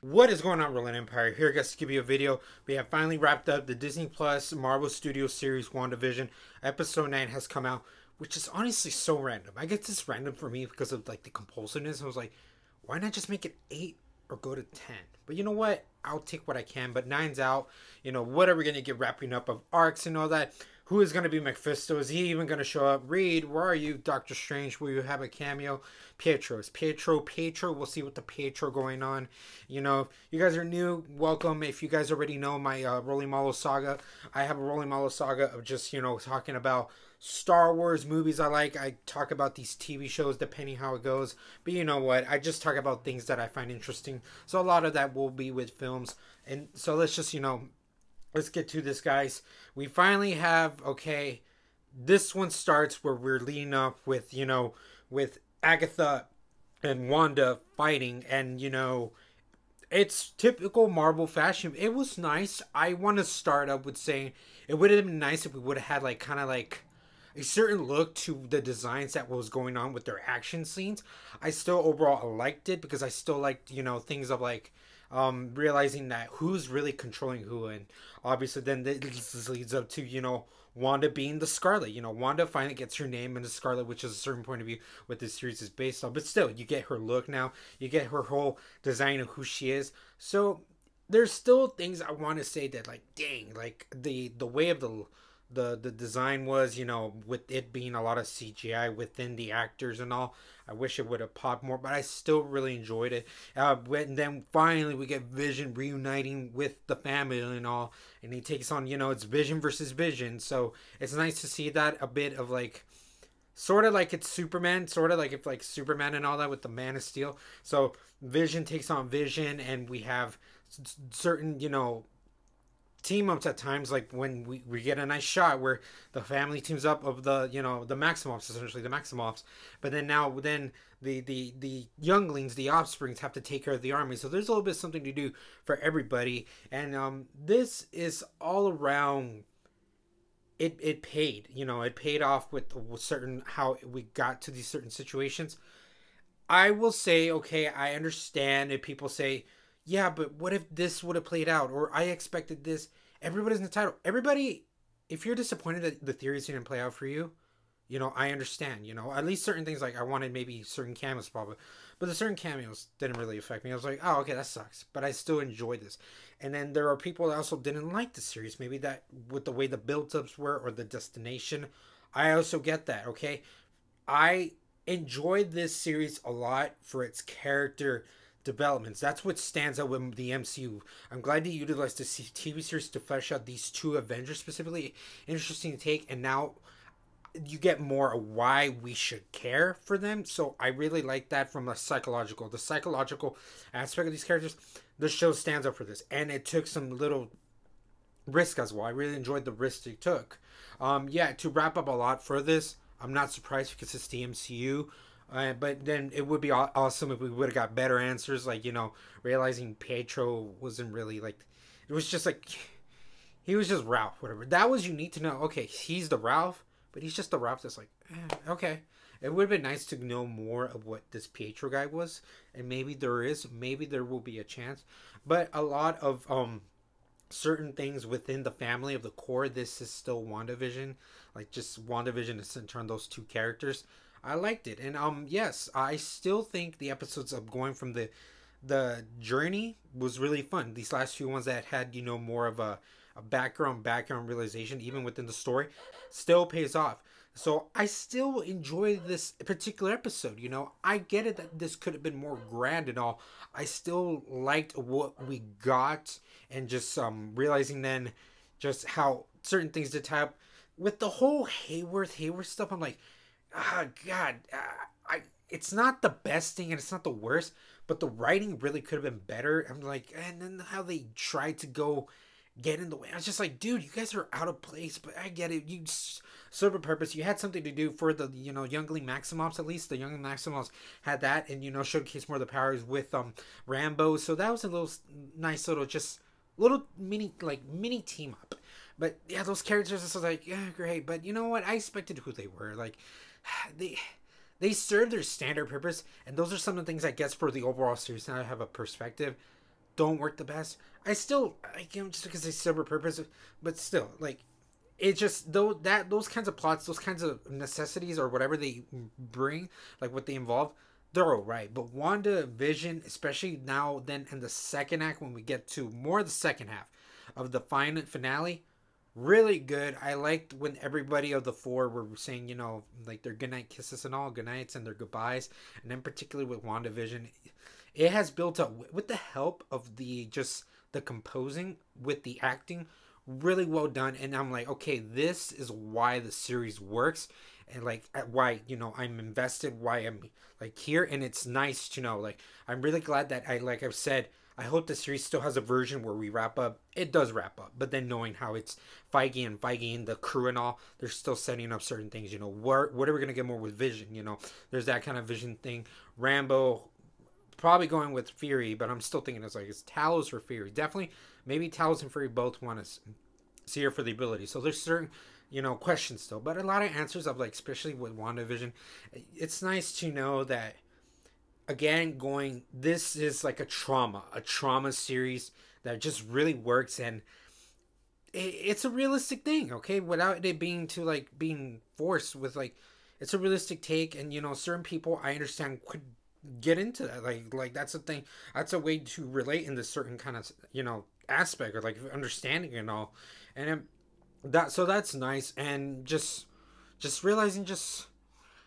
What is going on, Rolling Empire? Here, guys, to give you a video. We have finally wrapped up the Disney Plus Marvel Studios series WandaVision. Episode 9 has come out, which is honestly so random. I guess it's random for me because of like the compulsiveness. I was like, why not just make it 8 or go to 10? But you know what? I'll take what I can. But 9's out. You know, what are we going to get wrapping up of arcs and all that? Who is going to be Mephisto? Is he even going to show up? Reed, where are you? Doctor Strange, will you have a cameo? Pietro. Is Pietro? We'll see what the Pietro going on. You know, if you guys are new, welcome. If you guys already know my Rolling Malo saga, I have a Rolling Malo saga of just, you know, talking about Star Wars movies I like. I talk about these TV shows depending how it goes. But you know what? I just talk about things that I find interesting. So a lot of that will be with films. And so let's just, you know, let's get to this, guys. We finally have, okay, this one starts where we're leading up with, you know, with Agatha and Wanda fighting. And, you know, it's typical Marvel fashion. It was nice. I want to start up with saying it would have been nice if we would have had, like, kind of like a certain look to the designs that was going on with their action scenes. I still overall liked it because I still liked, you know, things of like realizing that who's really controlling who, and obviously then this leads up to, you know, Wanda being the Scarlet. You know, Wanda finally gets her name in the Scarlet, which is a certain point of view what this series is based on. But still, you get her look now. You get her whole design of who she is. So there's still things I want to say that, like, dang, like the way of the design was, you know, with it being a lot of CGI within the actors and all. I wish it would have popped more, but I still really enjoyed it. When then finally we get Vision reuniting with the family and all, and he takes on, you know, it's Vision versus Vision. So it's nice to see that a bit of like, sort of like it's Superman, sort of like if like Superman and all that with the Man of Steel. So Vision takes on Vision, and we have certain, you know, team ups at times, like when we get a nice shot where the family teams up of the, you know, the Maximoffs, essentially the Maximoffs, but then now then the younglings, the offsprings, have to take care of the army. So there's a little bit something to do for everybody, and this is all around. It paid, you know, it paid off with certain how we got to these certain situations. I will say, okay, I understand if people say, yeah, but what if this would have played out? Or I expected this. Everybody's entitled. Everybody, if you're disappointed that the theories didn't play out for you, you know, I understand. You know, at least certain things, like I wanted maybe certain cameos probably. But the certain cameos didn't really affect me. I was like, oh, okay, that sucks. But I still enjoyed this. And then there are people that also didn't like the series. Maybe that with the way the build-ups were or the destination. I also get that, okay? I enjoyed this series a lot for its character developments. That's what stands out with the MCU. I'm glad they utilized the TV series to flesh out these two Avengers specifically. Interesting to take, and now you get more of why we should care for them. So I really like that from the psychological aspect of these characters. The show stands up for this, and it took some little risk as well. I really enjoyed the risk they took. Yeah, to wrap up a lot for this, I'm not surprised because it's the MCU. But then it would be awesome if we would have got better answers, like, you know, realizing Pietro wasn't really like, it was just like, he was just Ralph, whatever. That was unique to know, okay, he's the Ralph, but he's just the Ralph that's like, okay. It would have been nice to know more of what this Pietro guy was, and maybe there will be a chance. But a lot of certain things within the family of the core, this is still WandaVision, like just WandaVision is centered on those two characters. I liked it, and yes, I still think the episodes of going from the journey was really fun. These last few ones that had, you know, more of a background realization even within the story still pays off. So I still enjoy this particular episode. You know, I get it that this could have been more grand and all. I still liked what we got, and just realizing then just how certain things did tie up with the whole Hayward stuff. I'm like, ah, God, it's not the best thing and it's not the worst, but the writing really could have been better. I'm like, and then how they tried to go get in the way. I was just like, dude, you guys are out of place, but I get it. You serve a purpose. You had something to do for the, you know, youngling Maximoffs. At least the youngling Maximoffs had that, and, you know, showcase more of the powers with Rambo. So that was a little nice little mini team up. But yeah, those characters, I was like, yeah, great. But you know what? I expected who they were. Like, they serve their standard purpose, and those are some of the things I guess for the overall series. Now I have a perspective. don't work the best. I still, just because they serve a purpose, but still, like, it just those kinds of plots, those kinds of necessities or whatever they bring, like what they involve, they're all right. But WandaVision, especially now, then in the second act when we get to more of the second half of the final finale, really good. I liked when everybody of the four were saying, like their goodnight kisses and all, goodnights and their goodbyes, and then particularly with WandaVision, it has built up with the help of the composing, with the acting, really well done. And I'm like, okay, this is why the series works, and like why I'm invested, why I'm like here. And it's nice to know, like, I'm really glad that I've said, I hope the series still has a version where we wrap up. It does wrap up, but then knowing how it's Feige and the crew and all, they're still setting up certain things. What are we gonna get more with Vision? There's that kind of Vision thing. Rambo, probably going with Fury, but I'm still thinking it's Talos or Fury. Definitely, maybe Talos and Fury both want to see her for the ability. So there's certain questions still, but a lot of answers of, like, especially with WandaVision. It's nice to know that, again, this is like a trauma series that just really works, and it's a realistic thing, okay, without it being being forced with, like, it's a realistic take. And certain people, I understand, could get into that, like that's a thing, that's a way to relate in this certain kind of aspect, or like understanding and all. And that's nice. And just realizing just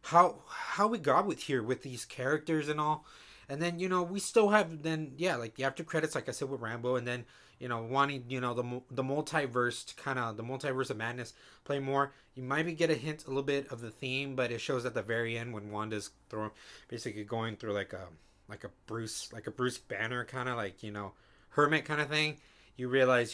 how we got with these characters and all. And then we still have, then like the after credits, like I said, with Rambo. And then wanting the multiverse to kind of, the multiverse of madness, play more. You might get a hint a little bit of the theme, but it shows at the very end when Wanda's basically going through like a Bruce Banner kind of, like, hermit kind of thing. You realize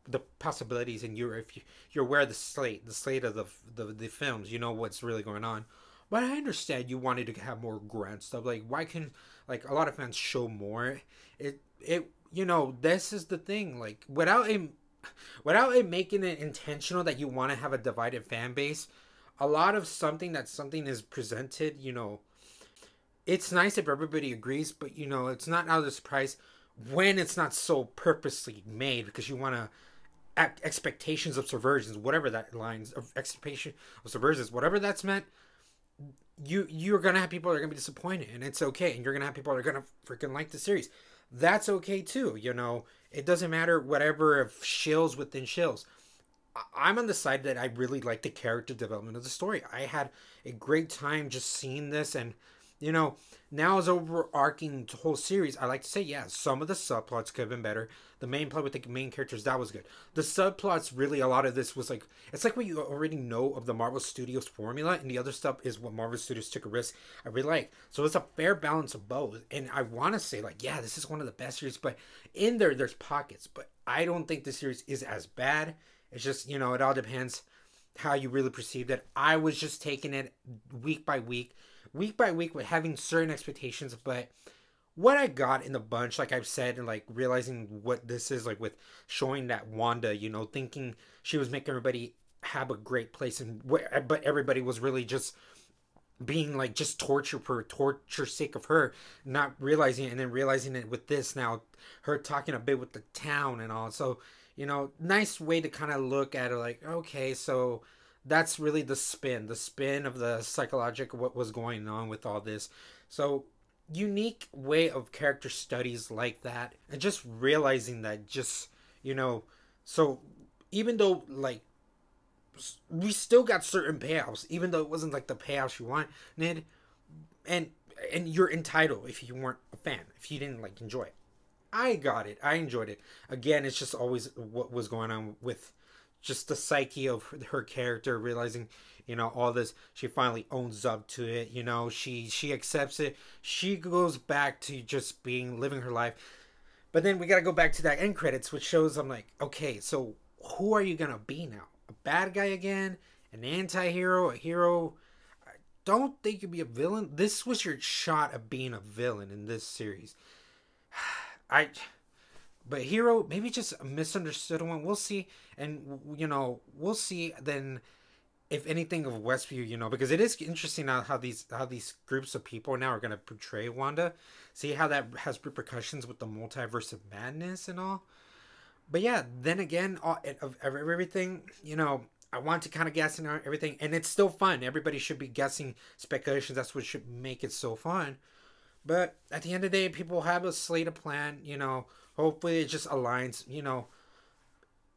the possibilities, and if you're aware of the slate of the films, what's really going on. But I understand you wanted to have more grand stuff. Like, why can, like, a lot of fans show more? This is the thing. Like, without it making it intentional that you want to have a divided fan base, a lot of something is presented. It's nice if everybody agrees, but it's not out of surprise when it's not so purposely made, because you want to expectations of subversions, whatever that lines of expectation of subversions, whatever that's meant. You're gonna have people that are gonna be disappointed, and it's okay. And you're gonna have people that are gonna freaking like the series. That's okay too. It doesn't matter, whatever of shills within shills. I'm on the side that I really like the character development of the story. I had a great time just seeing this. And now as overarching the whole series, I like to say, yeah, some of the subplots could have been better. The main plot with the main characters, that was good. The subplots, really, a lot of this was like, it's like what you already know of the Marvel Studios formula, and the other stuff is what Marvel Studios took a risk. I really like. So it's a fair balance of both. And I want to say, like, yeah, this is one of the best series, but in there's pockets. But I don't think the series is as bad. It's just, it all depends how you really perceived it. I was just taking it week by week with having certain expectations. But what I got in the bunch, like I've said, and like realizing what this is, like with showing that Wanda, thinking she was making everybody have a great place, but everybody was really just being like just torture for torture's sake of her, not realizing it, and then realizing it with this now, her talking a bit with the town and all. So nice way to kind of look at it, like, okay, so that's really the spin of the psychological, what was going on with all this. So unique way of character studies like that, and just realizing that, just so even though, like, we still got certain payoffs, even though it wasn't like the payoffs you wanted, and you're entitled if you weren't a fan, if you didn't like enjoy it. I got it, I enjoyed it. Again, it's just always what was going on with just the psyche of her character, realizing all this. She finally owns up to it. She accepts it. She goes back to just living her life. But then we got to go back to that end credits, which shows, I'm like, okay, so who are you gonna be now? A bad guy again? An anti-hero? A hero? I don't think you'd be a villain. This was your shot of being a villain in this series. But hero, maybe just a misunderstood one. We'll see. And we'll see then. if anything, of Westview, you know, because it is interesting how these groups of people now are gonna portray Wanda. See how that has repercussions with the multiverse of madness and all. But yeah, then again, of everything, you know, I want to kind of guess and everything, and it's still fun. Everybody should be guessing speculations. That's what should make it so fun. But at the end of the day, people have a slate of plan. You know, hopefully it just aligns. You know,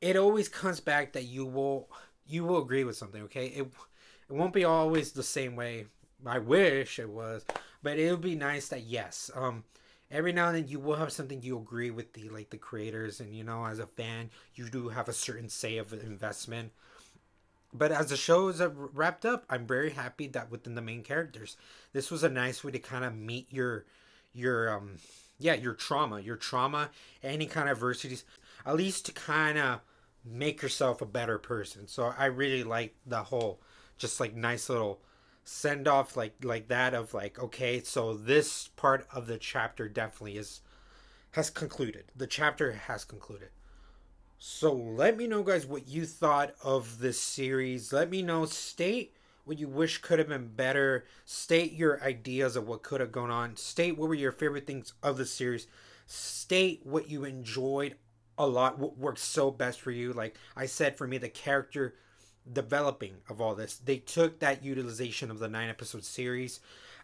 it always comes back that you will agree with something. Okay, it won't be always the same way. I wish it was, but it would be nice that yes, every now and then you will have something you agree with the creators, and you know, as a fan, you do have a certain say of investment. But as the show is wrapped up, I'm very happy that within the main characters, this was a nice way to kind of meet your yeah, your trauma, any kind of adversities, at least to kind of make yourself a better person. So I really like the whole just like nice little send off like that of like, okay, so this part of the chapter definitely is has concluded. The chapter has concluded. So let me know, guys, what you thought of this series. Let me know. State what you wish could have been better. State your ideas of what could have gone on. State what were your favorite things of the series. State what you enjoyed a lot. What worked so best for you. Like I said, for me, the character developing of all this. They took that utilization of the 9 episode series.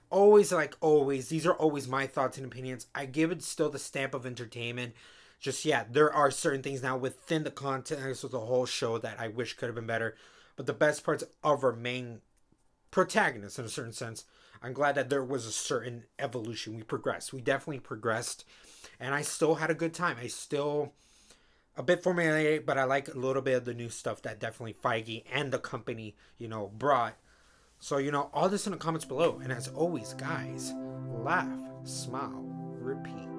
Always, like always, these are always my thoughts and opinions. I give it still the stamp of entertainment. Just yeah, there are certain things now within the context of the whole show that I wish could have been better. But the best parts of our main protagonist, in a certain sense, I'm glad that there was a certain evolution. We progressed. We definitely progressed, and I still had a good time. I still a bit formulaic, but I like a little bit of the new stuff that definitely Feige and the company, you know, brought. So, you know, all this in the comments below. And as always, guys, laugh, smile, repeat.